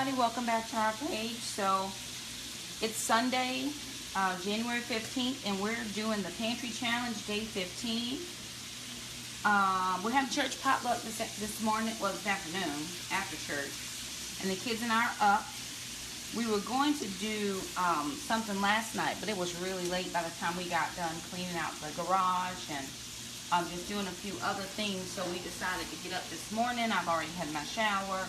everybody, welcome back to our page. So it's Sunday, January 15th, and we're doing the Pantry Challenge, day 15. We're having church potluck this morning, well this afternoon, after church, and the kids and I are up. We were going to do something last night, but it was really late by the time we got done cleaning out the garage and just doing a few other things, so we decided to get up this morning. I've already had my shower.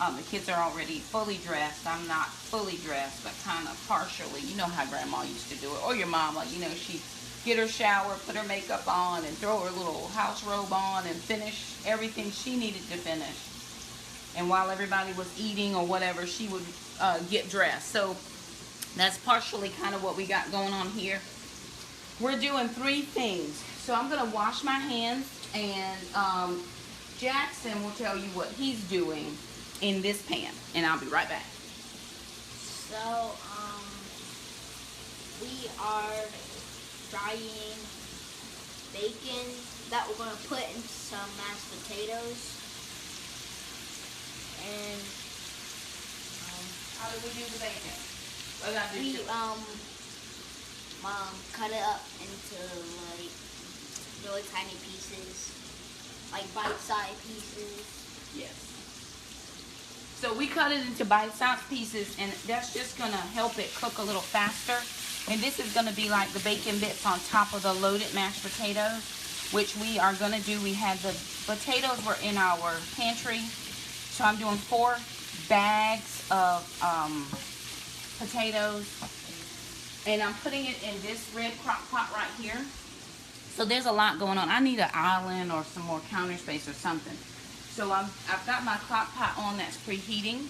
The kids are already fully dressed. I'm not fully dressed, but kind of partially. You know how Grandma used to do it, or your mama. You know, she'd get her shower, put her makeup on, and throw her little house robe on and finish everything she needed to finish. And while everybody was eating or whatever, she would get dressed. So that's partially kind of what we got going on here. We're doing 3 things. So I'm going to wash my hands, and Jackson will tell you what he's doing in this pan, and I'll be right back. So, we are frying bacon that we're going to put into some mashed potatoes. And, how do we do the bacon? We, cut it up into, like, really tiny pieces, like bite-sized pieces. Yes. So we cut it into bite-sized pieces, and that's just going to help it cook a little faster. And this is going to be like the bacon bits on top of the loaded mashed potatoes, which we are going to do. We had the potatoes were in our pantry, so I'm doing 4 bags of potatoes, and I'm putting it in this red crock pot right here. So there's a lot going on. I need an island or some more counter space or something. So I've got my crock pot on that's preheating.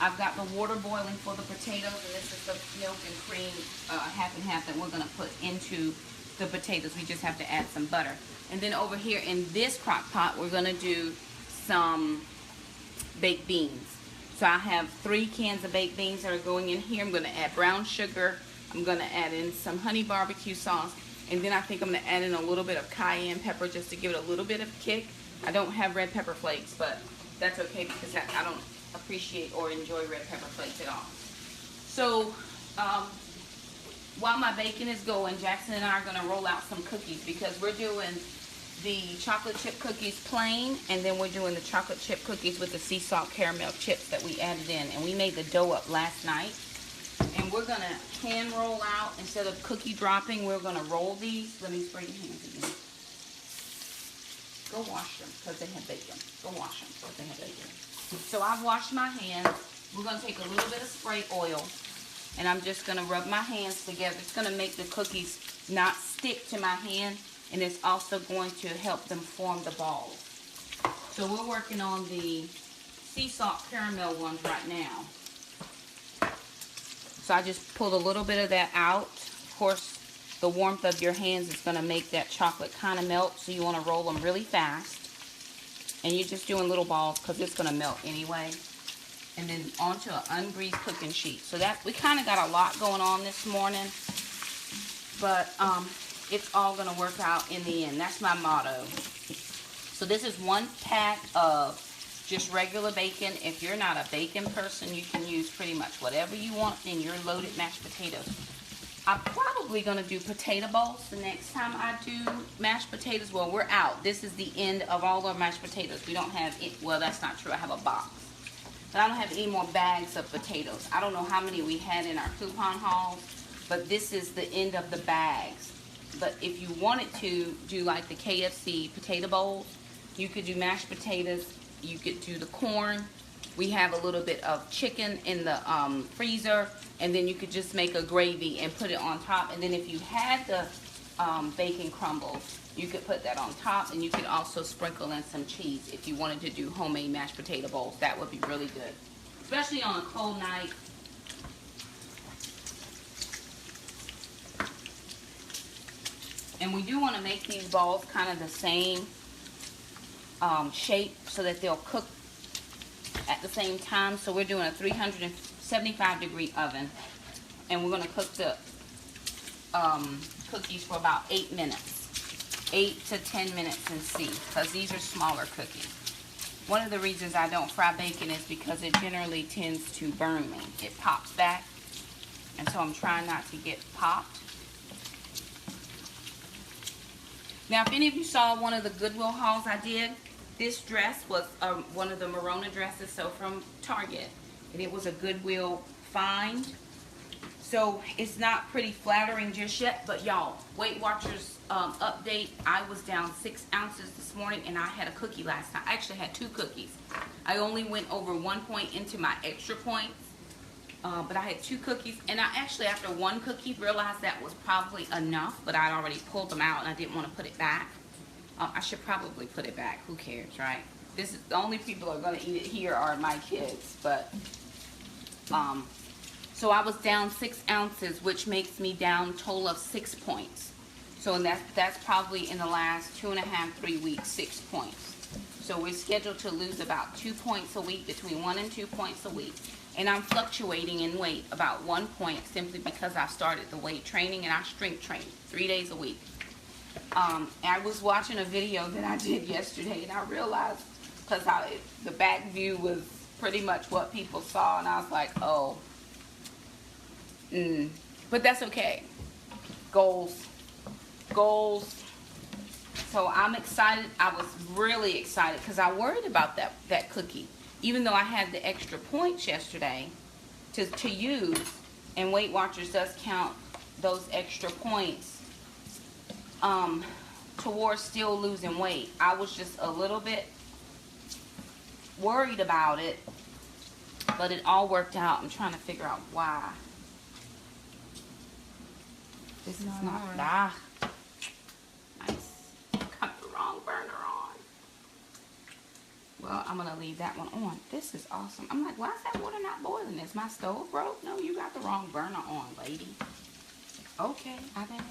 I've got the water boiling for the potatoes, and this is the milk and cream half and half that we're going to put into the potatoes. We just have to add some butter. And then over here in this crock pot, we're going to do some baked beans. So I have 3 cans of baked beans that are going in here. I'm going to add brown sugar. I'm going to add in some honey barbecue sauce. And then I think I'm going to add in a little bit of cayenne pepper just to give it a little bit of kick. I don't have red pepper flakes, but that's okay because I don't appreciate or enjoy red pepper flakes at all. So while my bacon is going, Jackson and I are going to roll out some cookies because we're doing the chocolate chip cookies plain, and then we're doing the chocolate chip cookies with the sea salt caramel chips that we added in. And we made the dough up last night. And we're going to hand roll out, instead of cookie dropping, we're going to roll these. Let me spray your hands again. Go wash them because they have bacon. Go wash them because they have bacon. So I've washed my hands. We're going to take a little bit of spray oil, and I'm just going to rub my hands together. It's going to make the cookies not stick to my hand, and it's also going to help them form the balls. So we're working on the sea salt caramel ones right now. So I just pulled a little bit of that out. Of course, the warmth of your hands is going to make that chocolate kind of melt, so you want to roll them really fast. And you're just doing little balls because it's going to melt anyway. And then onto an ungreased cooking sheet. So that we kind of got a lot going on this morning, but it's all going to work out in the end. That's my motto. So this is 1 pack of just regular bacon. If you're not a bacon person, you can use pretty much whatever you want in your loaded mashed potatoes. I'm probably going to do potato bowls the next time I do mashed potatoes. Well, we're out. This is the end of all our mashed potatoes. We don't have it. Well, that's not true. I have a box. But I don't have any more bags of potatoes. I don't know how many we had in our coupon hauls, but this is the end of the bags. But if you wanted to do like the KFC potato bowls, you could do mashed potatoes. You could do the corn. We have a little bit of chicken in the freezer, and then you could just make a gravy and put it on top. And then if you had the bacon crumbles, you could put that on top, and you could also sprinkle in some cheese if you wanted to do homemade mashed potato bowls. That would be really good, especially on a cold night. And we do want to make these balls kind of the same shape so that they'll cook at the same time. So we're doing a 375 degree oven, and we're going to cook the cookies for about 8 minutes. 8 to 10 minutes and see, because these are smaller cookies. One of the reasons I don't fry bacon is because it generally tends to burn me. It pops back. And so I'm trying not to get popped. Now, if any of you saw one of the Goodwill hauls I did, this dress was one of the Morona dresses, so from Target. And it was a Goodwill find. So it's not pretty flattering just yet, but y'all, Weight Watchers update. I was down 6 ounces this morning, and I had a cookie last time. I actually had 2 cookies. I only went over 1 point into my extra points, but I had 2 cookies, and I actually, after 1 cookie, realized that was probably enough, but I'd already pulled them out, and I didn't want to put it back. I should probably put it back. Who cares, right? This is the only people who are going to eat it here are my kids, but so I was down 6 ounces, which makes me down a total of 6 points. So that's probably in the last 2.5, 3 weeks, 6 points. So we're scheduled to lose about 2 points a week, between 1 and 2 points a week. And I'm fluctuating in weight about 1 point simply because I started the weight training and I strength train 3 days a week. I was watching a video that I did yesterday, and I realized, because the back view was pretty much what people saw, and I was like, oh. But that's okay. Goals. So I'm excited. I was really excited because I worried about that cookie. Even though I had the extra points yesterday to use, and Weight Watchers does count those extra points towards still losing weight. I was just a little bit worried about it, but it all worked out. I'm trying to figure out why. This is not nice. Got the wrong burner on. Well, I'm gonna leave that one on. This is awesome. I'm like, why is that water not boiling? Is my stove broke? No, you got the wrong burner on, lady. Okay, I bet.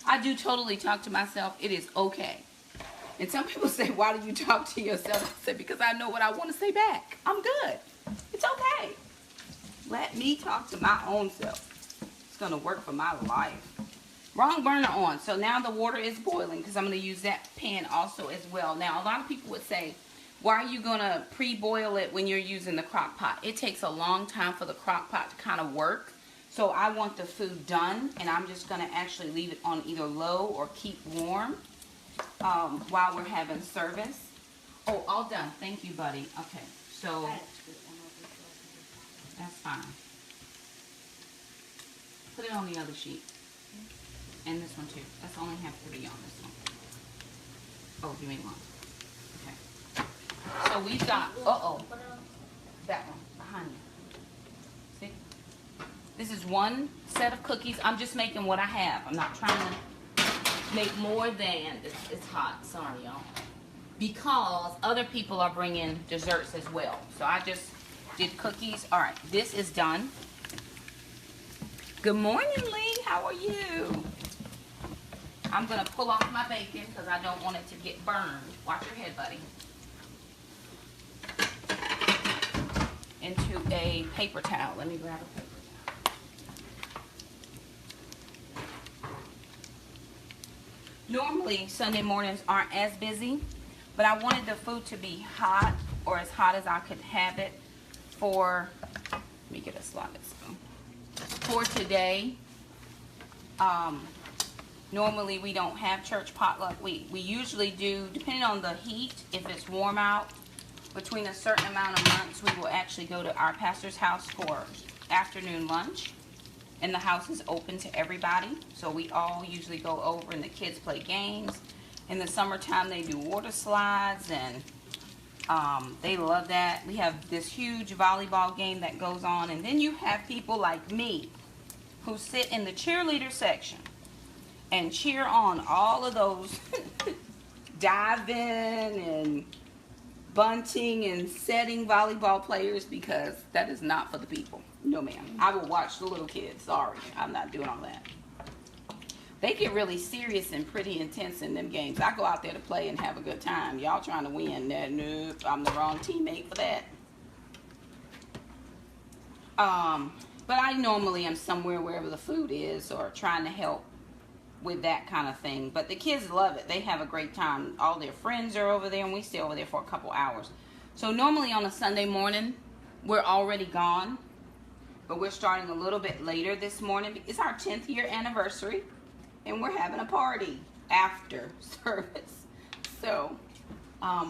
I do totally talk to myself. It is okay. And some people say, why do you talk to yourself? I said, because I know what I want to say back. I'm good. It's okay. Let me talk to my own self. It's going to work for my life. Wrong burner on. So now the water is boiling because I'm going to use that pan also as well. Now, a lot of people would say, why are you going to pre-boil it when you're using the crock pot? It takes a long time for the crock pot to kind of work. So I want the food done, and I'm just going to actually leave it on either low or keep warm while we're having service. Oh, all done. Thank you, buddy. Okay, so that's fine. Put it on the other sheet. And this one too. That's only have 3 on this one. Oh, give me one. Okay. So we've got, that one behind you. See? This is 1 set of cookies. I'm just making what I have. I'm not trying to make more than, it's hot. Sorry, y'all. Because other people are bringing desserts as well. So I just did cookies. All right, this is done. Good morning, Lee. How are you? I'm going to pull off my bacon because I don't want it to get burned. Watch your head, buddy. Into a paper towel. Let me grab a paper towel. Normally, Sunday mornings aren't as busy, but I wanted the food to be hot, or as hot as I could have it for, let me get a slotted spoon. For today. Normally we don't have church potluck. We usually do, depending on the heat, if it's warm out, between a certain amount of months, we will actually go to our pastor's house for afternoon lunch. And the house is open to everybody. So we all usually go over and the kids play games. In the summertime, they do water slides, and they love that. We have this huge volleyball game that goes on. And then you have people like me who sit in the cheerleader section and cheer on all of those diving and bunting and setting volleyball players, because that is not for the people. No, ma'am. I will watch the little kids. Sorry, I'm not doing all that. They get really serious and pretty intense in them games. I go out there to play and have a good time. Y'all trying to win. Nope, I'm the wrong teammate for that. But I normally am somewhere wherever the food is, or trying to help with that kind of thing. But the kids love it. They have a great time. All their friends are over there, and we stay over there for a couple hours. So normally on a Sunday morning, we're already gone. But we're starting a little bit later this morning. It's our 10th year anniversary, and we're having a party after service. So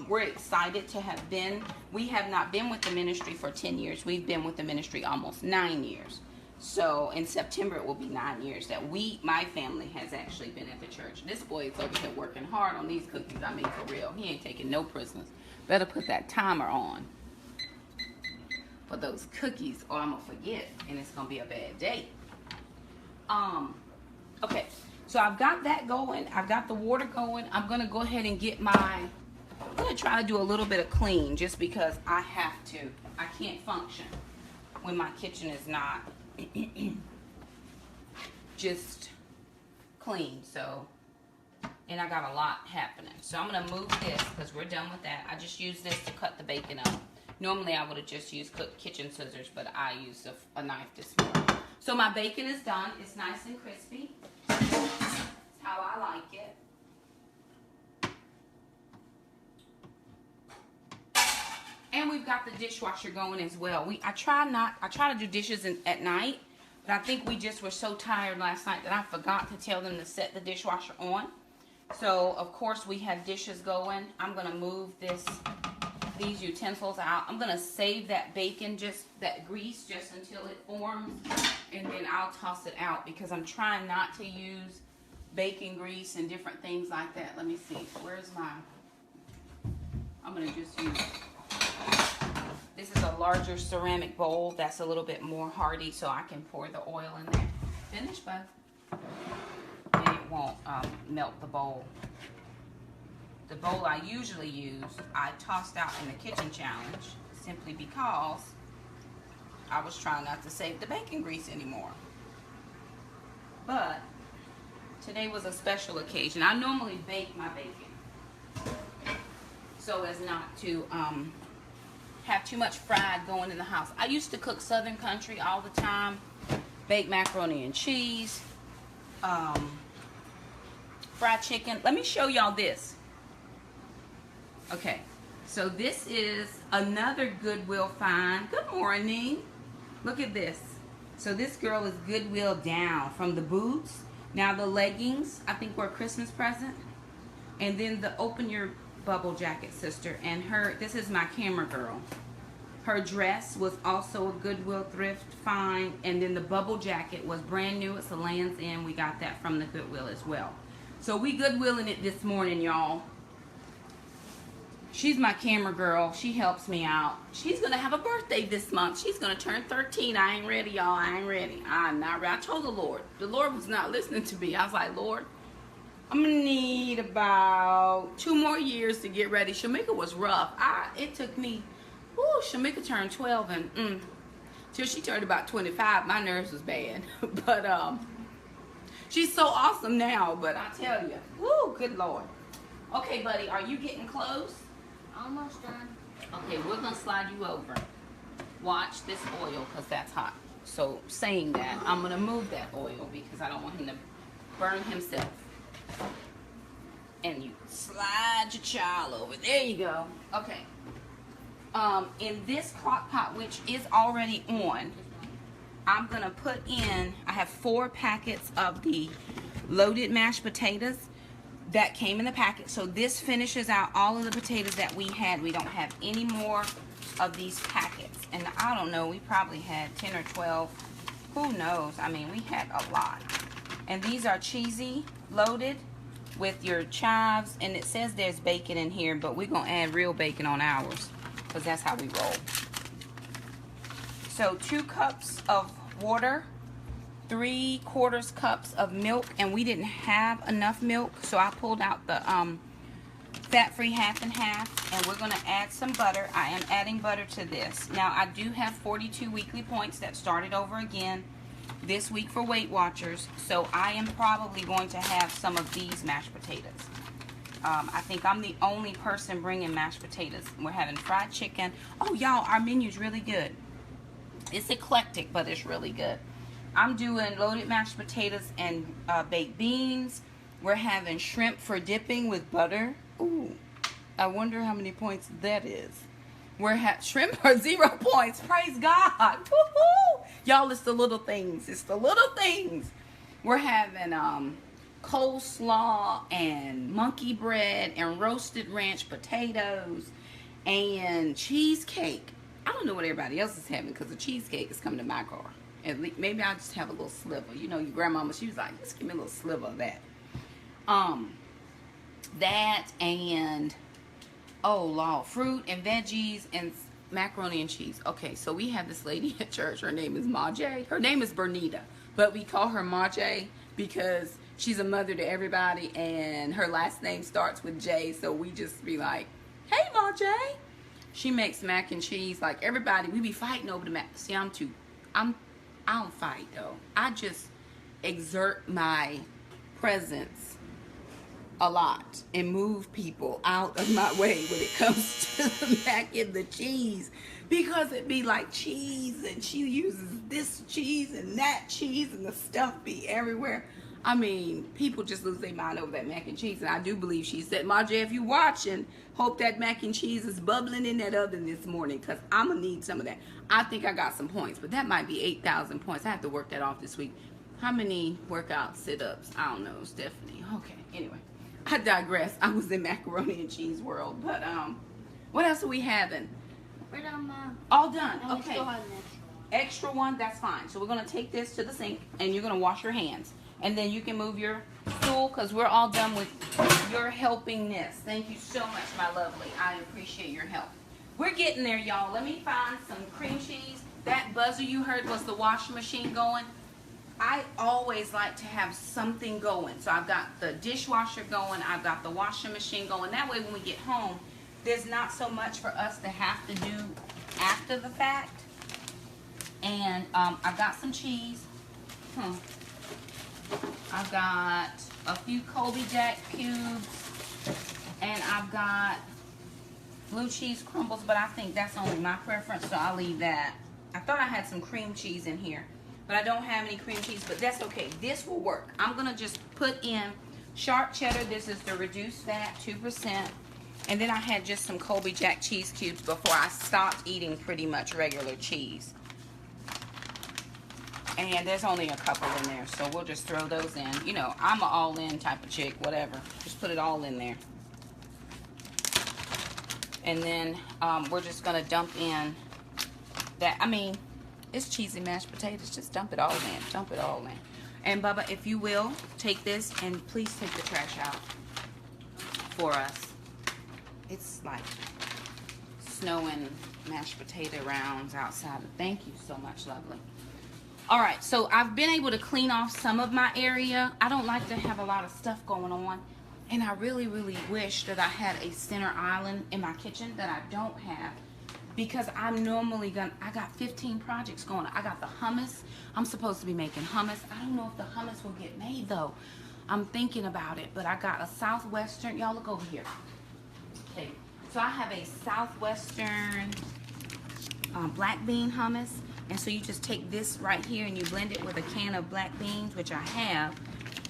we're excited to have been. We have not been with the ministry for 10 years. We've been with the ministry almost 9 years. So in September it will be 9 years that my family has actually been at the church. This boy is over here working hard on these cookies. I mean, for real. He ain't taking no prisoners. Better put that timer on for those cookies or I'm gonna forget and it's gonna be a bad day. Okay, so I've got that going. I've got the water going. I'm gonna go ahead and get I'm gonna try to do a little bit of clean just because I have to. I can't function when my kitchen is not just clean. So, and I got a lot happening. So I'm gonna move this because we're done with that. I just use this to cut the bacon up. Normally I would have just used kitchen scissors, but I used a knife this morning. So my bacon is done. It's nice and crispy. That's how I like it. And we've got the dishwasher going as well. I try to do dishes at night, but I think we just were so tired last night that I forgot to tell them to set the dishwasher on. So of course we have dishes going. I'm gonna move these utensils out. I'm gonna save that bacon, that grease, just until it forms, and then I'll toss it out because I'm trying not to use bacon grease and different things like that. Let me see. Where's I'm gonna just use. This is a larger ceramic bowl that's a little bit more hardy, so I can pour the oil in there. Finish, bud. And it won't melt the bowl. The bowl I usually use, I tossed out in the kitchen challenge simply because I was trying not to save the bacon grease anymore. But today was a special occasion. I normally bake my bacon so as not to have too much fried going in the house. I used to cook Southern country all the time, bake macaroni and cheese, fried chicken. Let me show y'all this. Okay, so this is another Goodwill find. Good morning. Look at this. So this girl is Goodwill down from the boots. Now the leggings, I think were a Christmas present. And then the open your bubble jacket, sister. And this is my camera girl. Her dress was also a Goodwill thrift find. And then the bubble jacket was brand new. It's a Land's End. We got that from the Goodwill as well. So we Goodwilling it this morning, y'all. She's my camera girl. She helps me out. She's going to have a birthday this month. She's going to turn 13. I ain't ready, y'all. I ain't ready. I'm not ready. I told the Lord. The Lord was not listening to me. I was like, Lord, I'm going to need about 2 more years to get ready. Shamika was rough. It took me, Shamika turned 12 and till she turned about 25, my nerves was bad. But she's so awesome now. But I tell you, good Lord. Okay, buddy, are you getting close? Almost done. Okay, we're gonna slide you over. Watch this oil because that's hot. So saying that, I'm gonna move that oil because I don't want him to burn himself. And you slide your child over. There you go. Okay. In this crock pot, which is already on, I'm gonna put in, I have 4 packets of the loaded mashed potatoes that came in the packet. So this finishes out all of the potatoes that we had. We don't have any more of these packets. And I don't know, we probably had 10 or 12. Who knows? I mean, we had a lot. And these are cheesy, loaded with your chives. And it says there's bacon in here, but we're going to add real bacon on ours because that's how we roll. So 2 cups of water, 3/4 cups of milk, and we didn't have enough milk, so I pulled out the fat-free half and half, and we're going to add some butter. I am adding butter to this. Now, I do have 42 weekly points that started over again this week for Weight Watchers, so I am probably going to have some of these mashed potatoes. I think I'm the only person bringing mashed potatoes. We're having fried chicken. Oh, y'all, our menu's really good. It's eclectic, but it's really good. I'm doing loaded mashed potatoes and baked beans. We're having shrimp for dipping with butter. Ooh, I wonder how many points that is. We're shrimp are 0 points. Praise God. Woo-hoo! Y'all, it's the little things. It's the little things. We're having coleslaw and monkey bread and roasted ranch potatoes and cheesecake. I don't know what everybody else is having because the cheesecake is coming to my car. At least, maybe I'll just have a little sliver. You know, your grandmama, she was like, just give me a little sliver of that. That and, oh Lord, fruit and veggies and macaroni and cheese. Okay, so we have this lady at church. Her name is Ma J. Her name is Bernita, but we call her Ma J because she's a mother to everybody and her last name starts with J, so we just be like, hey Ma J. She makes mac and cheese. Like everybody, we be fighting over the mac. See, I don't fight though. I just exert my presence a lot and move people out of my way when it comes to the mac and the cheese, because it be like cheese and she uses this cheese and that cheese and the stuff be everywhere. I mean, people just lose their mind over that mac and cheese, and I do believe she said, Marja, if you watching, hope that mac and cheese is bubbling in that oven this morning, because I'm gonna need some of that. I think I got some points, but that might be 8,000 points. I have to work that off this week. How many workout sit-ups? I don't know, Stephanie. Okay, anyway, I digress. I was in macaroni and cheese world, but what else are we having? We're done, Mom. All done. And we Okay. still have an Extra one, that's fine. So we're gonna take this to the sink, and you're gonna wash your hands, and then you can move your stool because we're all done with your helpingness. Thank you so much, my lovely. I appreciate your help. We're getting there, y'all. Let me find some cream cheese. That buzzer you heard was the washing machine going. I always like to have something going. So I've got the dishwasher going. I've got the washing machine going. That way when we get home, there's not so much for us to have to do after the fact. And I've got some cheese. I've got a few Colby Jack cubes. And I've got blue cheese crumbles, but I think that's only my preference, so I'll leave that. I thought I had some cream cheese in here, but I don't have any cream cheese, but that's okay. This will work. I'm going to just put in sharp cheddar. This is the reduced fat, 2%. And then I had just some Colby Jack cheese cubes before I stopped eating pretty much regular cheese. And there's only a couple in there, so we'll just throw those in. You know, I'm an all-in type of chick, whatever. Just put it all in there. And then we're just going to dump in that. I mean, it's cheesy mashed potatoes. Just dump it all in. Dump it all in. And Bubba, if you will, take this and please take the trash out for us. It's like snowing mashed potato rounds outside. Thank you so much, lovely. All right, so I've been able to clean off some of my area. I don't like to have a lot of stuff going on. And I really, really wish that I had a center island in my kitchen that I don't have, because I'm normally I got 15 projects going on. I got the hummus. I'm supposed to be making hummus. I don't know if the hummus will get made though. I'm thinking about it, but I got a Southwestern. Y'all look over here. Okay, so I have a Southwestern black bean hummus. And so you just take this right here and you blend it with a can of black beans, which I have.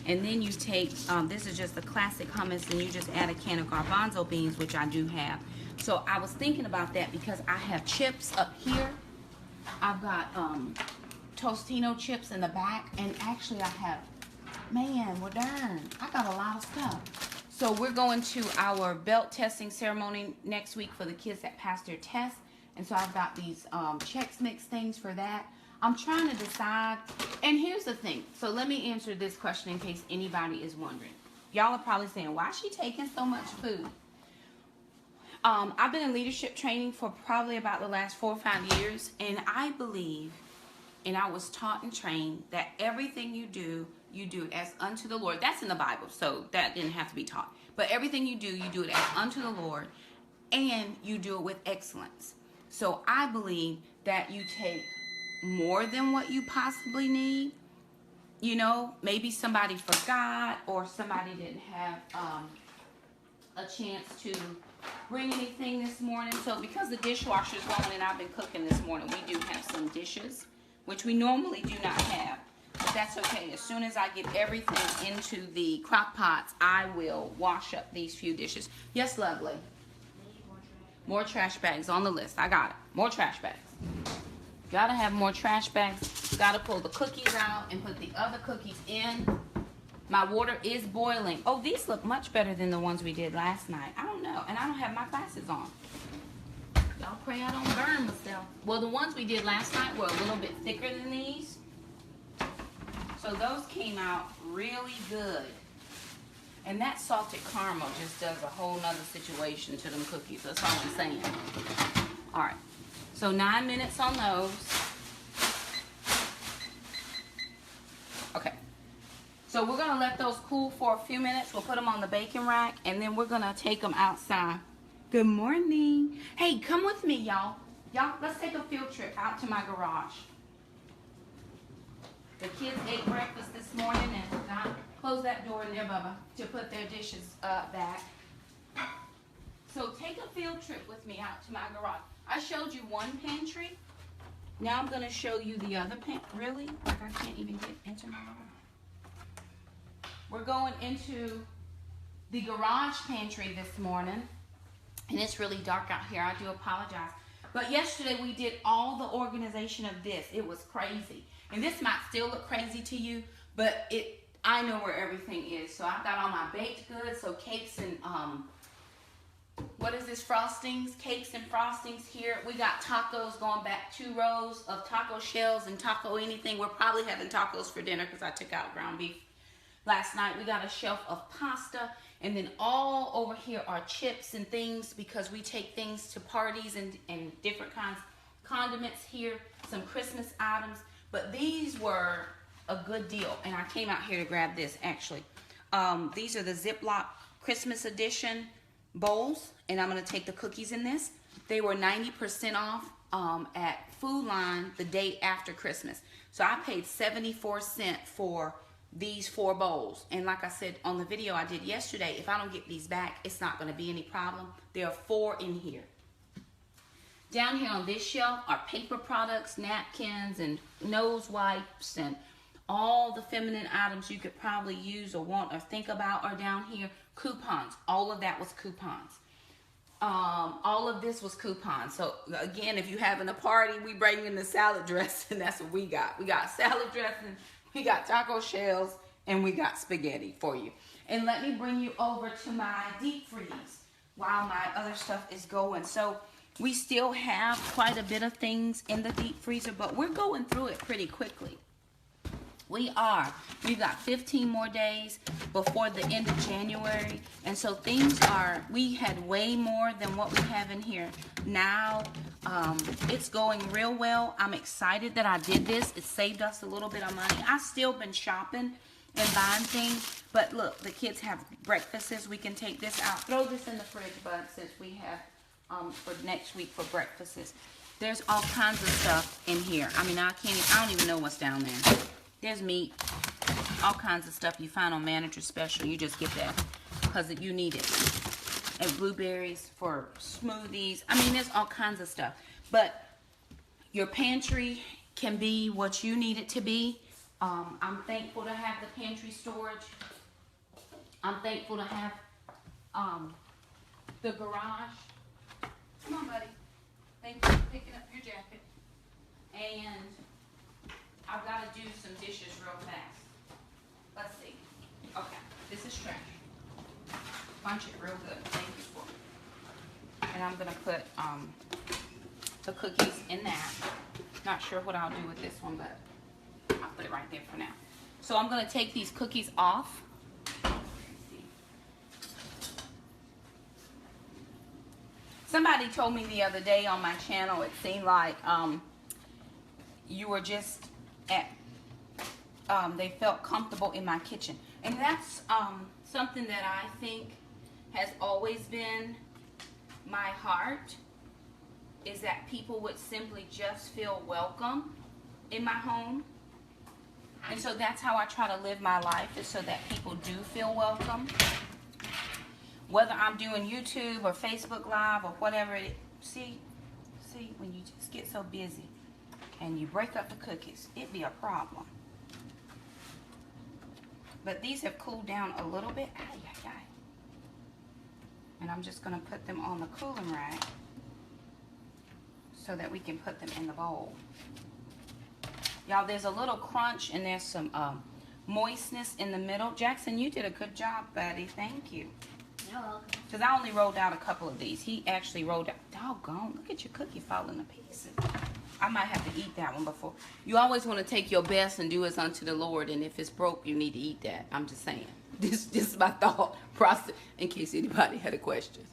And then you take, this is just the classic hummus, and you just add a can of garbanzo beans, which I do have. So I was thinking about that because I have chips up here. I've got Tostino chips in the back. And actually I have, man, well darn, I got a lot of stuff. So we're going to our belt testing ceremony next week for the kids that pass their test. And so I've got these Chex Mix things for that. I'm trying to decide. And here's the thing. So let me answer this question in case anybody is wondering. Y'all are probably saying, why is she taking so much food? I've been in leadership training for probably about the last 4 or 5 years. And I believe, and I was taught and trained, that everything you do it as unto the Lord. That's in the Bible, so that didn't have to be taught. But everything you do it as unto the Lord. And you do it with excellence. So I believe that you take more than what you possibly need. You know, maybe somebody forgot or somebody didn't have a chance to bring anything this morning. So because the dishwasher's going and I've been cooking this morning, we do have some dishes, which we normally do not have. That's okay. As soon as I get everything into the crock pots, I will wash up these few dishes. Yes, lovely. More trash bags on the list. I got it. More trash bags. Gotta have more trash bags. Gotta pull the cookies out and put the other cookies in. My water is boiling. Oh, these look much better than the ones we did last night. I don't know. And I don't have my glasses on. Y'all pray I don't burn myself. Well, the ones we did last night were a little bit thicker than these. So those came out really good. And that salted caramel just does a whole nother situation to them cookies. That's all I'm saying. All right. So 9 minutes on those. Okay. So we're going to let those cool for a few minutes. We'll put them on the baking rack, and then we're going to take them outside. Good morning. Hey, come with me, y'all. Y'all, let's take a field trip out to my garage. The kids ate breakfast this morning and forgot. Close that door in there, Bubba, to put their dishes back. So take a field trip with me out to my garage. I showed you one pantry. Now I'm going to show you the other pantry. Really? Like I can't even get into my garage. We're going into the garage pantry this morning. And it's really dark out here. I do apologize. But yesterday we did all the organization of this. It was crazy. And this might still look crazy to you, but I know where everything is. So I've got all my baked goods, so cakes and what is this, frostings? Cakes and frostings here. We got tacos going back 2 rows of taco shells and taco anything. We're probably having tacos for dinner because I took out ground beef last night. We got a shelf of pasta, and then all over here are chips and things because we take things to parties and different kinds of condiments here, some Christmas items. But these were a good deal, and I came out here to grab this actually. These are the Ziploc Christmas edition bowls, and I'm going to take the cookies in this. They were 90% off at Food Line the day after Christmas. So I paid 74 cents for these 4 bowls. And like I said on the video I did yesterday, if I don't get these back, it's not going to be any problem. There are 4 in here. Down here on this shelf are paper products, napkins, and nose wipes, and all the feminine items you could probably use or want or think about are down here. Coupons. All of that was coupons. All of this was coupons. So again, if you're having a party, we bring in the salad dressing. That's what we got. We got salad dressing, we got taco shells, and we got spaghetti for you. And let me bring you over to my deep freeze while my other stuff is going. So we still have quite a bit of things in the deep freezer, but we're going through it pretty quickly. We are. We've got 15 more days before the end of January. And so things are, we had way more than what we have in here now. It's going real well. I'm excited that I did this. It saved us a little bit of money. I've still been shopping and buying things. But look, the kids have breakfasts. We can take this out. Throw this in the fridge, bud, since we have for next week for breakfasts. There's all kinds of stuff in here. I mean, I don't even know what's down there. There's meat, all kinds of stuff you find on Manager Special. You just get that because you need it. And blueberries for smoothies. I mean, there's all kinds of stuff. But your pantry can be what you need it to be. I'm thankful to have the pantry storage. I'm thankful to have the garage. Come on, buddy. Thank you for picking up your jacket. And I've got to do some dishes real fast. Let's see. Okay, this is trash. Bunch it real good. Thank you for it. And I'm going to put the cookies in that. Not sure what I'll do with this one, but I'll put it right there for now. So I'm going to take these cookies off. Somebody told me the other day on my channel, it seemed like you were just they felt comfortable in my kitchen. And that's something that I think has always been my heart, is that people would simply just feel welcome in my home. And so that's how I try to live my life, is so that people do feel welcome. Whether I'm doing YouTube or Facebook Live or whatever it is. See, when you just get so busy and you break up the cookies, it'd be a problem. But these have cooled down a little bit. Ay, ay, ay. And I'm just going to put them on the cooling rack so that we can put them in the bowl. Y'all, there's a little crunch and there's some moistness in the middle. Jackson, you did a good job, buddy. Thank you. You're welcome. Because I only rolled out a couple of these. He actually rolled out. Doggone, look at your cookie falling to pieces. I might have to eat that one before. You always want to take your best and do as unto the Lord. And if it's broke, you need to eat that. I'm just saying. This is my thought process in case anybody had a question.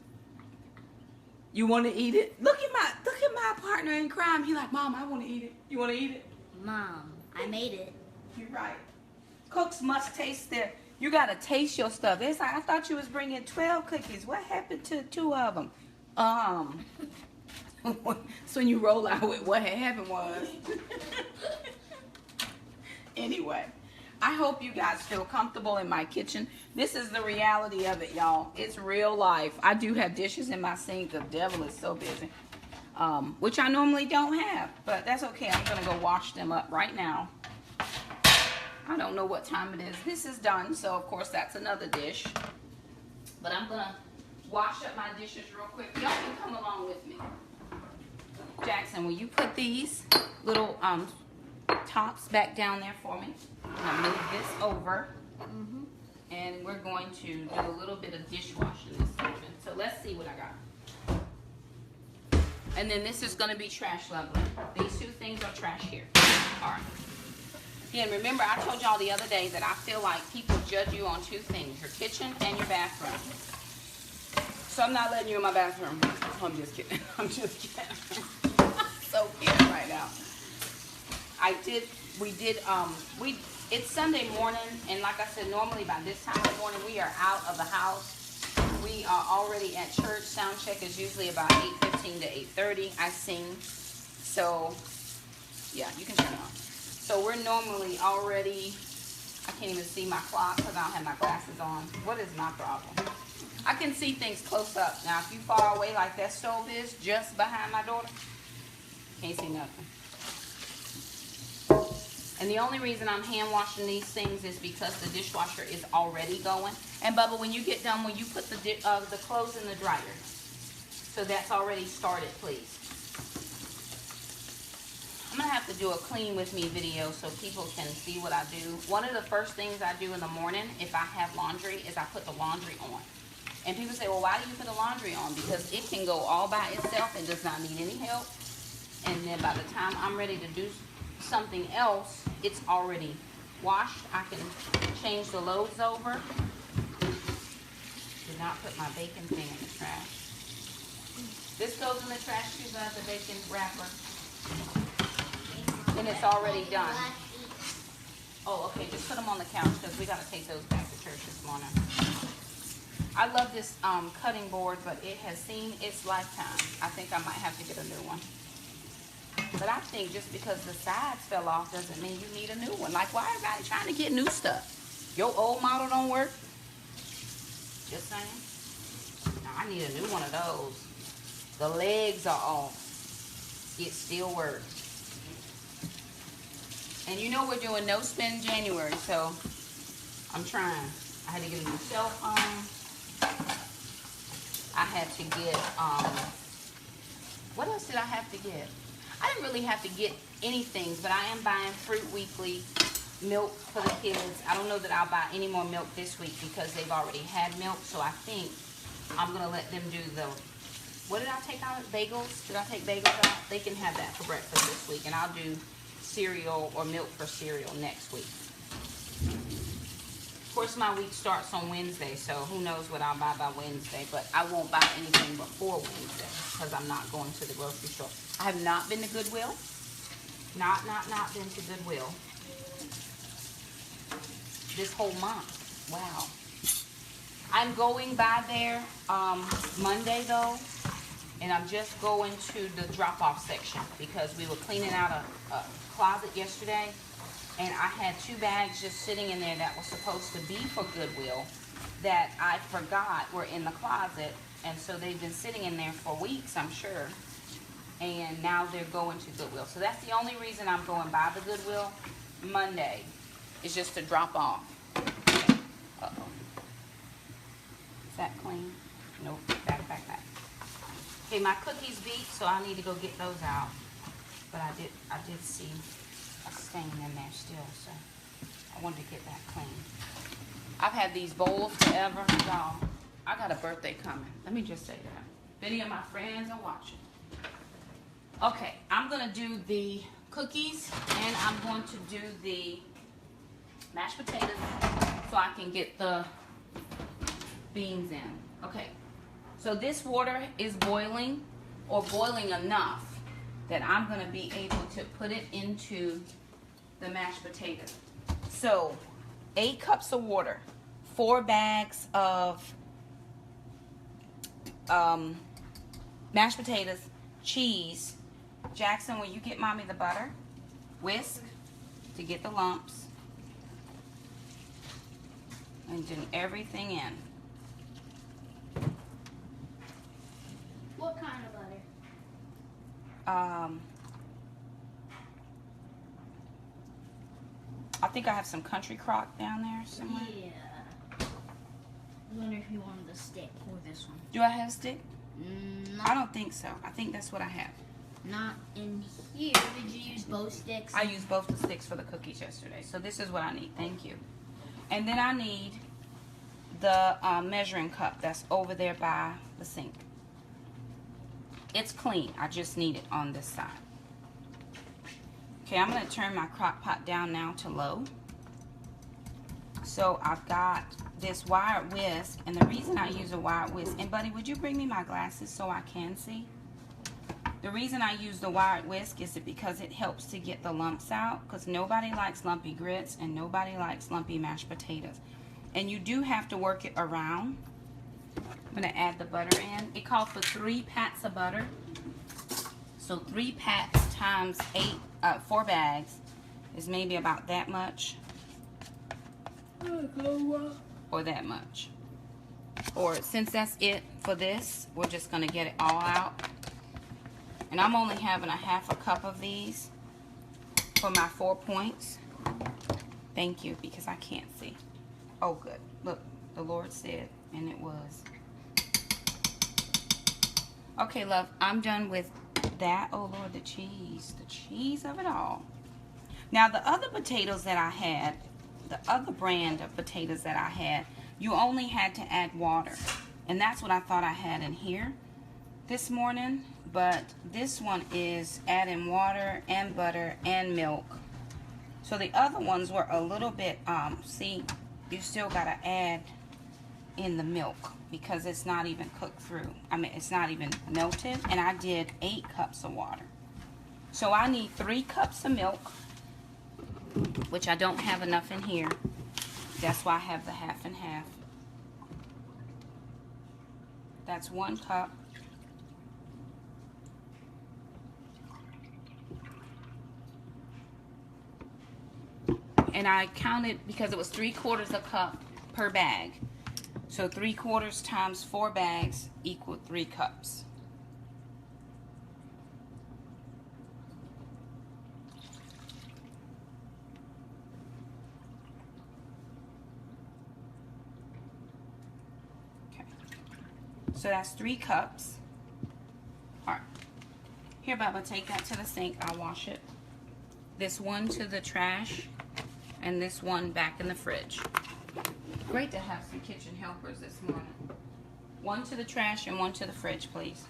You want to eat it? Look at my partner in crime. He like, Mom, I want to eat it. You want to eat it? Mom, I made it. You're right. Cooks must taste their. You gotta taste your stuff. It's like I thought you was bringing 12 cookies. What happened to 2 of them? So when you roll out with what had happened was. Anyway, I hope you guys feel comfortable in my kitchen. This is the reality of it, y'all. It's real life. I do have dishes in my sink. The devil is so busy. Which I normally don't have, but that's okay. I'm gonna go wash them up right now. I don't know what time it is. This is done, so of course that's another dish. But I'm gonna wash up my dishes real quick. Y'all can come along with me. Jackson, will you put these little tops back down there for me? I'm gonna move this over. And we're going to do a little bit of dishwashing this section. So let's see what I got. And then this is gonna be trash leveling. These 2 things are trash here. All right. Yeah, and remember, I told y'all the other day that I feel like people judge you on 2 things, your kitchen and your bathroom. So I'm not letting you in my bathroom. I'm just kidding. I'm just kidding. I'm so kidding right now. It's Sunday morning, and like I said, normally by this time of the morning, we are out of the house. We are already at church. Sound check is usually about 8:15 to 8:30. I sing. So, yeah, you can turn it on. So we're normally already, I can't even see my clock because I don't have my glasses on. What is my problem? I can see things close up. Now, if you far away like that stove is, just behind my daughter, can't see nothing. And the only reason I'm hand washing these things is because the dishwasher is already going. And Bubba, when you get done, when you put the clothes in the dryer, so that's already started, please. I'm gonna have to do a clean with me video so people can see what I do. One of the first things I do in the morning, if I have laundry, is I put the laundry on. And people say, well, why do you put the laundry on? Because it can go all by itself and does not need any help. And then by the time I'm ready to do something else, it's already washed. I can change the loads over. Did not put my bacon thing in the trash. This goes in the trash too, but the bacon wrapper. And it's already done. Oh, okay, just put them on the couch because we got to take those back to church this morning. I love this cutting board, but it has seen its lifetime. I think I might have to get a new one. But I think just because the sides fell off doesn't mean you need a new one. Like, why everybody trying to get new stuff? Your old model don't work? Just saying. No, I need a new one of those. The legs are off. It still works. And you know we're doing no spend January, so I'm trying. I had to get a new cell phone. I had to get, what else did I have to get? I didn't really have to get anything, but I am buying Fruit Weekly milk for the kids. I don't know that I'll buy any more milk this week because they've already had milk, so I think I'm going to let them do the, what did I take out? Bagels? Did I take bagels out? They can have that for breakfast this week, and I'll do cereal or milk for cereal next week. Of course, my week starts on Wednesday, so who knows what I'll buy by Wednesday, but I won't buy anything before Wednesday because I'm not going to the grocery store. I have not been to Goodwill. Not been to Goodwill this whole month. Wow. I'm going by there Monday, though, and I'm just going to the drop-off section because we were cleaning out a closet yesterday. And I had 2 bags just sitting in there that were supposed to be for Goodwill that I forgot were in the closet. And so they've been sitting in there for weeks, I'm sure. And now they're going to Goodwill. So that's the only reason I'm going by the Goodwill Monday. Is just to drop off. that clean? Nope, back. Okay, my cookies beat, so I need to go get those out. But I did see a stain in there still, so I wanted to get that clean. I've had these bowls forever, y'all. I got a birthday coming. Let me just say that. If any of my friends are watching. Okay, I'm gonna do the cookies and I'm going to do the mashed potatoes so I can get the beans in. Okay, so this water is boiling, or boiling enough that I'm gonna be able to put it into the mashed potatoes. So 8 cups of water, 4 bags of mashed potatoes, cheese. Jackson, will you get mommy the butter? Whisk to get the lumps. And do everything in. What kind of butter? I think I have some country crock down there somewhere. Yeah. I wonder if you wanted the stick or this one. Do I have a stick? No. I don't think so. I think that's what I have. Not in here. Did you use both sticks? I used both the sticks for the cookies yesterday. So this is what I need. Thank you. And then I need the measuring cup that's over there by the sink. It's clean. I just need it on this side. Okay, I'm going to turn my crock pot down now to low. So I've got this wire whisk, and the reason I use a wire whisk, and buddy, would you bring me my glasses so I can see? The reason I use the wired whisk is because it helps to get the lumps out, because nobody likes lumpy grits and nobody likes lumpy mashed potatoes. And you do have to work it around. I'm going to add the butter in. It called for 3 pats of butter. So 3 pats times 4 bags is maybe about that much. Or that much. Or since that's it for this, we're just going to get it all out. And I'm only having a half a cup of these for my 4 points. Thank you, because I can't see. Oh, good. Look, the Lord said, and it was. Okay, love, I'm done with that. Oh, Lord, the cheese of it all. Now, the other potatoes that I had, the other brand of potatoes that I had, you only had to add water. And that's what I thought I had in here this morning. But this one is adding water and butter and milk. So the other ones were a little bit, see, you still got to add in the milk because it's not even cooked through. I mean, it's not even melted. And I did 8 cups of water. So I need 3 cups of milk, which I don't have enough in here. That's why I have the half and half. That's 1 cup. And I counted because it was 3/4 a cup per bag. So 3/4 times 4 bags equal 3 cups. Okay. So that's 3 cups. All right. Here, Bubba, take that to the sink. I'll wash it. This one to the trash. And this one back in the fridge. Great to have some kitchen helpers this morning. 1 to the trash and 1 to the fridge, please.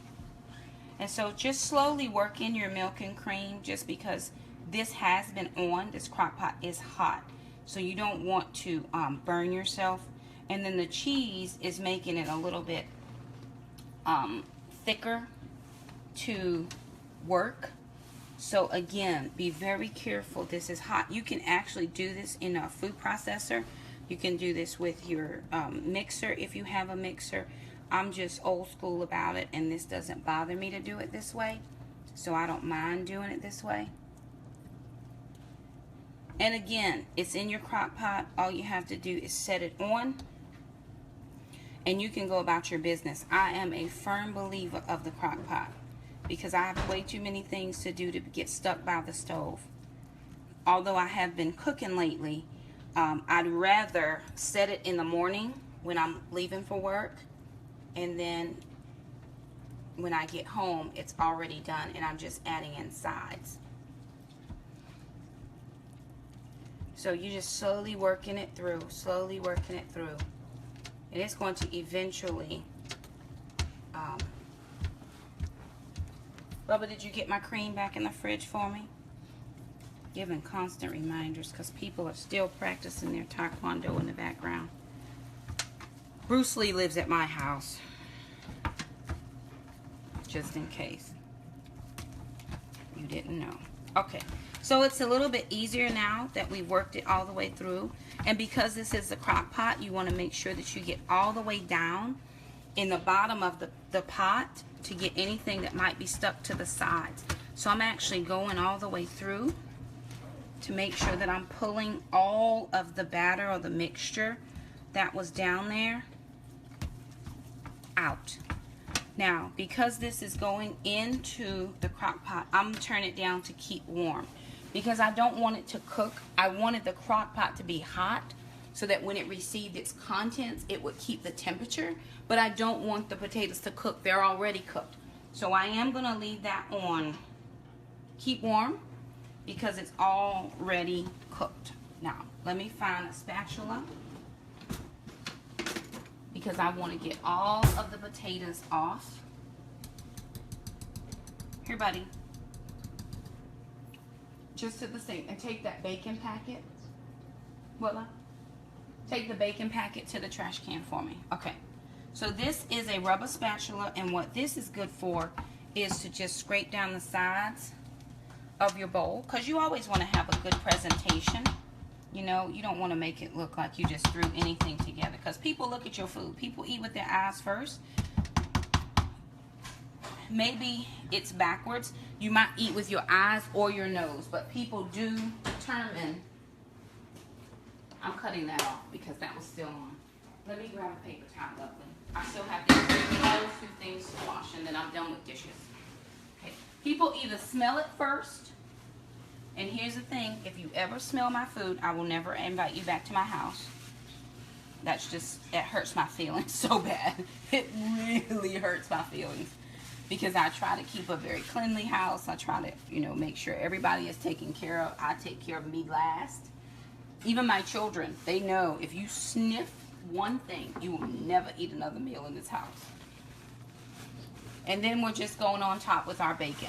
And so just slowly work in your milk and cream, just because this has been on. This crock pot is hot. So you don't want to burn yourself. And then the cheese is making it a little bit thicker to work. So again, be very careful. This is hot. You can actually do this in a food processor. You can do this with your mixer if you have a mixer. I'm just old school about it, and this doesn't bother me to do it this way. So I don't mind doing it this way. And again, it's in your crock pot. All you have to do is set it on, and you can go about your business. I am a firm believer of the crock pot, because I have way too many things to do to get stuck by the stove. Although I have been cooking lately, I'd rather set it in the morning when I'm leaving for work and then when I get home, it's already done, and I'm just adding in sides. So you're just slowly working it through, slowly working it through. And it's going to eventually, Bubba, did you get my cream back in the fridge for me? Giving constant reminders because people are still practicing their taekwondo in the background. Bruce Lee lives at my house. Just in case you didn't know. Okay, so it's a little bit easier now that we worked it all the way through. And because this is a crock pot, you want to make sure that you get all the way down in the bottom of the pot to get anything that might be stuck to the sides. So I'm actually going all the way through to make sure that I'm pulling all of the batter or the mixture that was down there out. Now, because this is going into the crock pot, I'm going to turn it down to keep warm. Because I don't want it to cook. I wanted the crock pot to be hot so that when it received its contents, it would keep the temperature. But I don't want the potatoes to cook. They're already cooked. So I am going to leave that on keep warm because it's already cooked. Now, let me find a spatula because I want to get all of the potatoes off. Here, buddy. Just to the sink. And take that bacon packet. Willa? Take the bacon packet to the trash can for me. Okay. So this is a rubber spatula, and what this is good for is to just scrape down the sides of your bowl, because you always want to have a good presentation. You know, you don't want to make it look like you just threw anything together, because people look at your food. People eat with their eyes first. Maybe it's backwards. You might eat with your eyes or your nose, but people do determine. I'm cutting that off because that was still on. Let me grab a paper towel, lovely. I still have those two things to wash, and then I'm done with dishes. Okay. People either smell it first, and here's the thing, if you ever smell my food, I will never invite you back to my house. That's just, it hurts my feelings so bad. It really hurts my feelings. Because I try to keep a very cleanly house. I try to, you know, make sure everybody is taken care of. I take care of me last. Even my children, they know if you sniff one thing, you will never eat another meal in this house. And then we're just going on top with our bacon.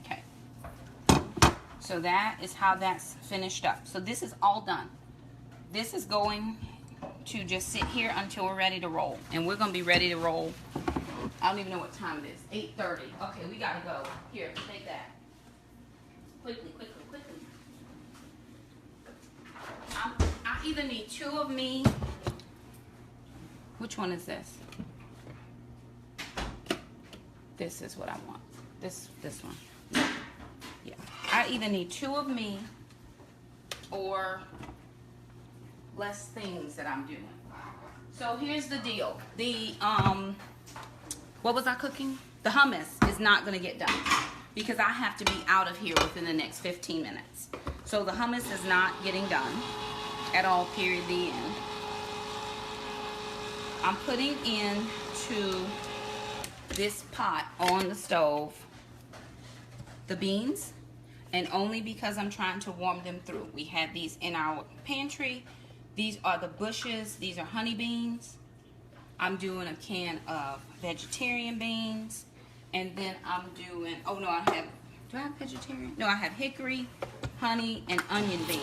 Okay. So that is how that's finished up. So this is all done. This is going to just sit here until we're ready to roll. And we're going to be ready to roll. I don't even know what time it is. 8:30. Okay, we got to go. Here, take that. Quickly, quickly, quickly. I either need two of me. Which one is this? This is what I want. This one. Yeah. I either need two of me or less things that I'm doing. So here's the deal. The what was I cooking? The hummus is not going to get done because I have to be out of here within the next 15 minutes. So the hummus is not getting done at all, period, the end. I'm putting into this pot on the stove the beans, and only because I'm trying to warm them through. We had these in our pantry. These are the bushes. These are honey beans. I'm doing a can of vegetarian beans, and then I'm doing, oh no, I have, do I have vegetarian? No, I have hickory, honey, and onion beans.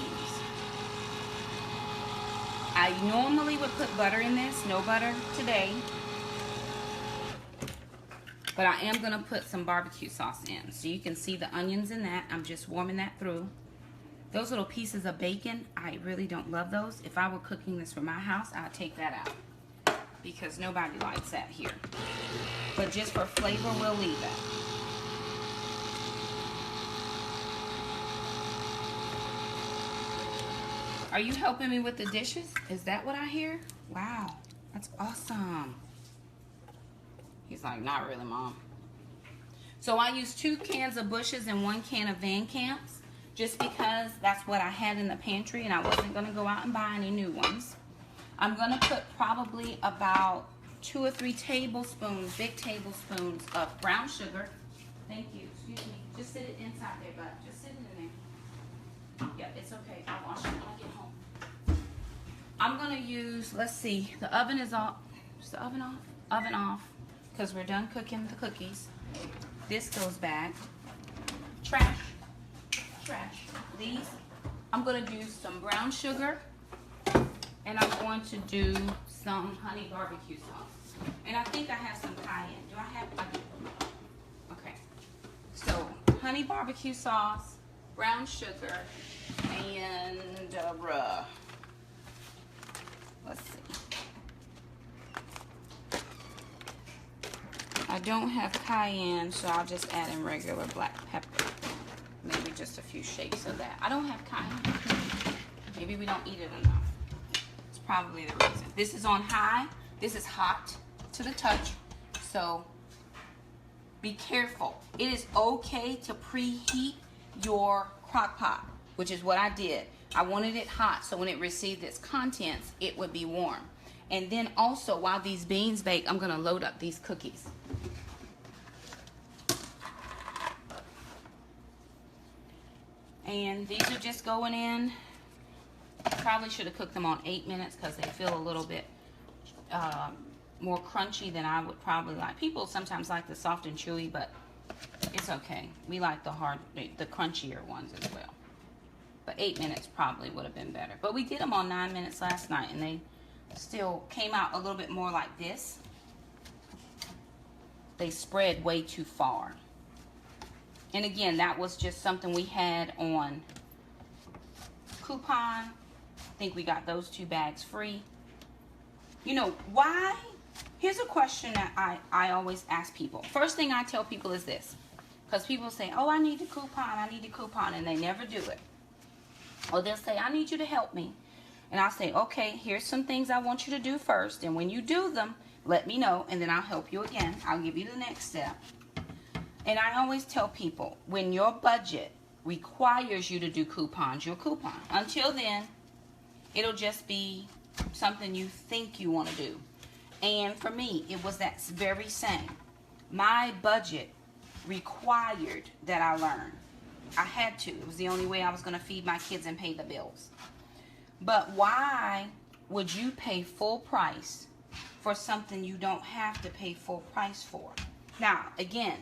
I normally would put butter in this, no butter today, but I am gonna put some barbecue sauce in. So you can see the onions in that. I'm just warming that through. Those little pieces of bacon, I really don't love those. If I were cooking this for my house, I'd take that out, because nobody likes that here. But just for flavor, we'll leave it. Are you helping me with the dishes? Is that what I hear? Wow, that's awesome. He's like, not really, Mom. So I used 2 cans of Bushes and 1 can of Van Camps, just because that's what I had in the pantry and I wasn't gonna go out and buy any new ones. I'm gonna put probably about 2 or 3 tablespoons, big tablespoons of brown sugar. Thank you. Excuse me. Just sit it inside there, bud. Just sit it in there. Yep, it's okay. I'll wash it when I get home. I'm gonna use, let's see, the oven is off. Is the oven off? Oven off. Because we're done cooking the cookies. This goes back. Trash. Trash. These. I'm gonna do some brown sugar. And I'm going to do some honey barbecue sauce. And I think I have some cayenne. Do I have? Okay. So, honey barbecue sauce, brown sugar, and let's see. I don't have cayenne, so I'll just add in regular black pepper. Maybe just a few shakes of that. I don't have cayenne. Maybe we don't eat it enough. It's probably the reason. This is on high. This is hot to the touch. So be careful. It is okay to preheat your crock pot, which is what I did. I wanted it hot so when it received its contents, it would be warm. And then also, while these beans bake, I'm going to load up these cookies. And these are just going in. Probably should have cooked them on 8 minutes because they feel a little bit more crunchy than I would probably like. People sometimes like the soft and chewy, but it's okay. We like the crunchier ones as well. But 8 minutes probably would have been better. But we did them on 9 minutes last night, and they still came out a little bit more like this. They spread way too far. And again, that was just something we had on coupon. I think we got those 2 bags free. You know, why? Here's a question that I always ask people. First thing I tell people is this. Because people say, oh, I need the coupon, and they never do it. Or they'll say, I need you to help me. And I'll say, okay, here's some things I want you to do first. And when you do them, let me know, and then I'll help you again. I'll give you the next step. And I always tell people, when your budget requires you to do coupons, you'll coupon. Until then, it'll just be something you think you want to do. And for me, it was that very same. My budget required that I learn. I had to. It was the only way I was going to feed my kids and pay the bills. But why would you pay full price for something you don't have to pay full price for? Now, again,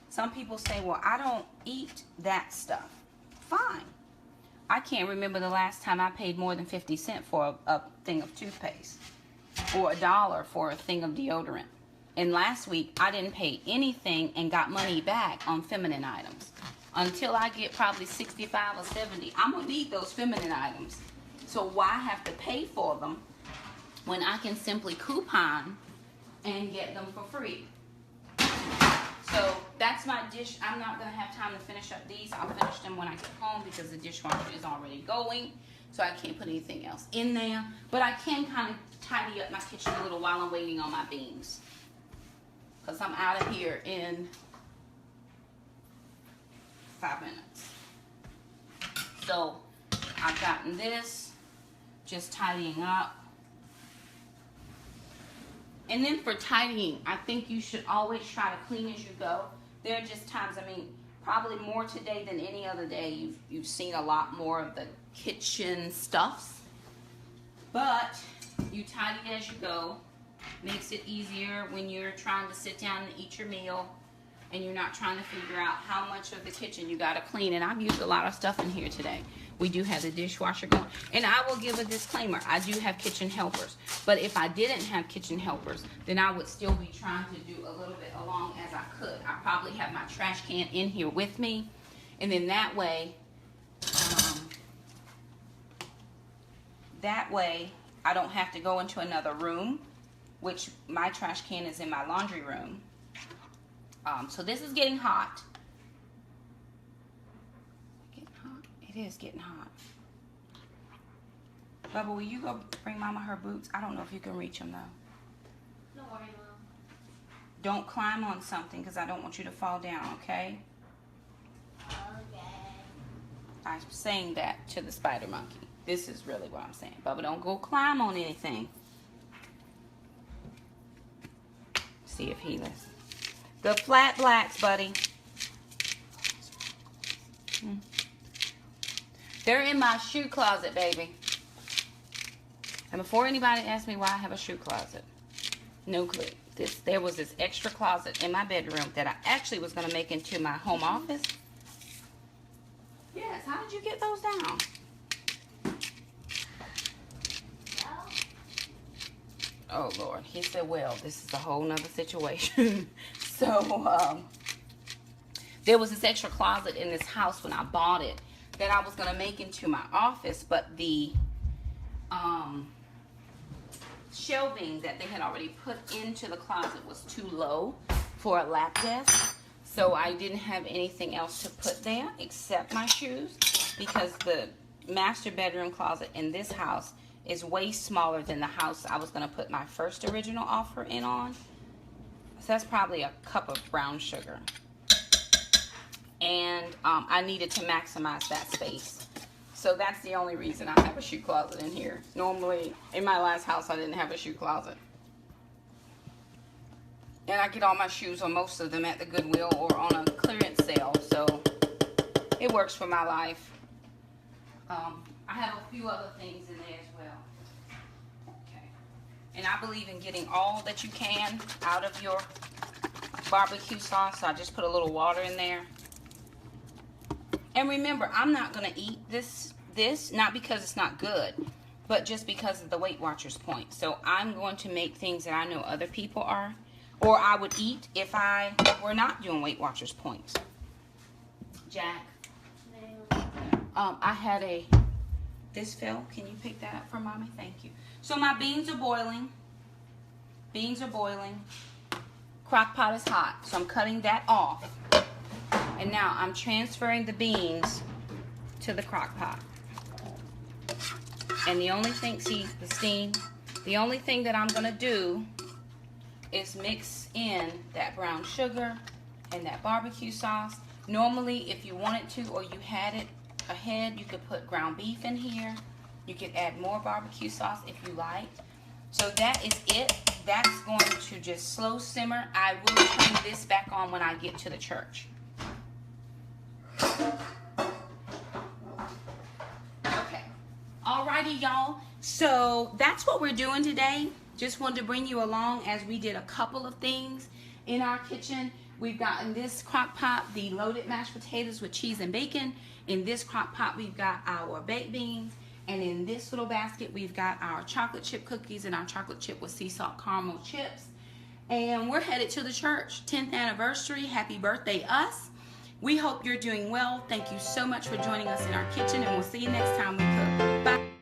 some people say, well, I don't eat that stuff. Fine. I can't remember the last time I paid more than 50 cents for a thing of toothpaste. Or $1 for a thing of deodorant. And last week, I didn't pay anything and got money back on feminine items. Until I get probably 65 or 70, I'm going to need those feminine items. So why have to pay for them when I can simply coupon and get them for free? So that's my dish. I'm not going to have time to finish up these. I'll finish them when I get home because the dishwasher is already going. So I can't put anything else in there. But I can kind of tidy up my kitchen a little while I'm waiting on my beans. Because I'm out of here in 5 minutes. So I've gotten this. Just tidying up. And then for tidying, I think you should always try to clean as you go. There are just times, I mean, probably more today than any other day, you've seen a lot more of the kitchen stuffs. But you tidy it as you go. Makes it easier when you're trying to sit down and eat your meal and you're not trying to figure out how much of the kitchen you got to clean. And I've used a lot of stuff in here today. We do have the dishwasher going. And I will give a disclaimer. I do have kitchen helpers. But if I didn't have kitchen helpers, then I would still be trying to do a little bit along as I could. I probably have my trash can in here with me. And then that way I don't have to go into another room, which my trash can is in my laundry room. So this is getting hot. It is getting hot. Bubba, will you go bring Mama her boots? I don't know if you can reach them, though. Don't worry, Mom. Don't climb on something, because I don't want you to fall down, okay? Okay. I'm saying that to the spider monkey. This is really what I'm saying. Bubba, don't go climb on anything. see if he listens. The flat blacks, buddy. They're in my shoe closet, baby. And before anybody asks me why I have a shoe closet, no clue. There was this extra closet in my bedroom that I actually was going to make into my home office. Yes, how did you get those down? Oh, Lord. He said, well, this is a whole nother situation. So, there was this extra closet in this house when I bought it that I was going to make into my office, but the shelving that they had already put into the closet was too low for a lap desk. So I didn't have anything else to put there except my shoes, because the master bedroom closet in this house is way smaller than the house I was going to put my first original offer in on. So that's probably a cup of brown sugar. And I needed to maximize that space. So that's the only reason I have a shoe closet in here. Normally, in my last house, I didn't have a shoe closet. And I get all my shoes, or most of them, at the Goodwill or on a clearance sale. So it works for my life. I have a few other things in there as well. Okay. And I believe in getting all that you can out of your barbecue sauce. So I just put a little water in there. And remember, I'm not going to eat this, not because it's not good, but just because of the Weight Watchers point. So I'm going to make things that I know other people are, or I would eat if I were not doing Weight Watchers points. Jack, I had this fell. Can you pick that up for Mommy? Thank you. So my beans are boiling. Beans are boiling. Crock pot is hot, so I'm cutting that off. And now I'm transferring the beans to the crock pot. And the only thing, see the steam? The only thing that I'm going to do is mix in that brown sugar and that barbecue sauce. Normally, if you wanted to, or you had it ahead, you could put ground beef in here. You could add more barbecue sauce if you like. So that is it. That's going to just slow simmer. I will turn this back on when I get to the church. Okay, alrighty, y'all. So that's what we're doing today. Just wanted to bring you along as we did a couple of things in our kitchen. We've got in this crock pot the loaded mashed potatoes with cheese and bacon. In this crock pot we've got our baked beans, and in this little basket we've got our chocolate chip cookies and our chocolate chip with sea salt caramel chips. And we're headed to the church. 10th anniversary. Happy birthday, us. We hope you're doing well. Thank you so much for joining us in our kitchen, and we'll see you next time we cook. Bye.